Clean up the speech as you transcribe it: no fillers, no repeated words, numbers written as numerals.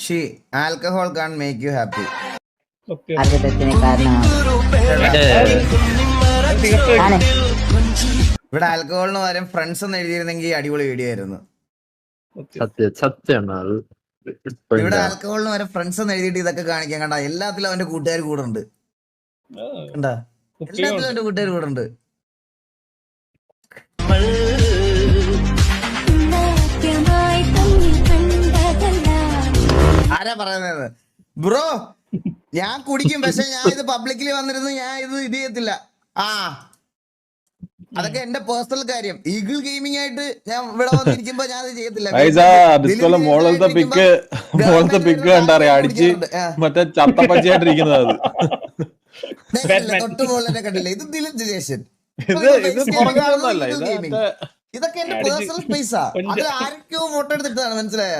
She alcohol can make you happy. അർബുദത്തിന് കാരണമാണ്. ഇവിടെ ആൽക്കഹോളിന് പകരം ഫ്രണ്ട്സ് എന്ന് എഴുതിയിരുന്നെങ്കിൽ അടിപൊളി വീഡിയോ ആയിരുന്നു. സത്യം ഇവിടെ ആൽക്കഹോളിന് പകരം ഫ്രണ്ട്സ് എന്ന് എഴുതിയിട്ട് ഇതൊക്കെ കാണിക്കാൻ കണ്ട. എല്ലാത്തിലും അവന്റെ കൂട്ടുകാർ കൂടെ ഉണ്ട്. കണ്ടാ, എല്ലാത്തിലും അവന്റെ കൂട്ടുകാർ കൂടെ ഉണ്ട്. ആരാ പറയുന്നത് ബ്രോ? ഞാൻ കുടിക്കും, പക്ഷെ ഞാൻ ഇത് പബ്ലിക്കിൽ വന്നിരുന്നു ഞാൻ ഇത് ചെയ്യത്തില്ല. അതൊക്കെ എന്റെ പേഴ്സണൽ കാര്യം. ഈഗിൾ ഗെയിമിംഗ് ആയിട്ട് ഞാൻ ഇവിടെ വന്നിരിക്കുമ്പോ ഞാൻ അത് ചെയ്യത്തില്ല. മോളത്തെ പിക്ക് കണ്ടറിയാം അടിച്ച് മറ്റേ ചത്തപ്പച്ചയായിട്ടിരിക്കുന്നത്. തൊട്ട് മുകളിലെ കണ്ടില്ല. ഇത് ദിലീപ് ദിനേശൻ. ഇതൊക്കെ എന്റെ പേഴ്സണൽ സ്പേസാ. അത് ആരൊക്കെയോ ഫോട്ടോ എടുത്തിട്ടാണ്, മനസ്സിലായ?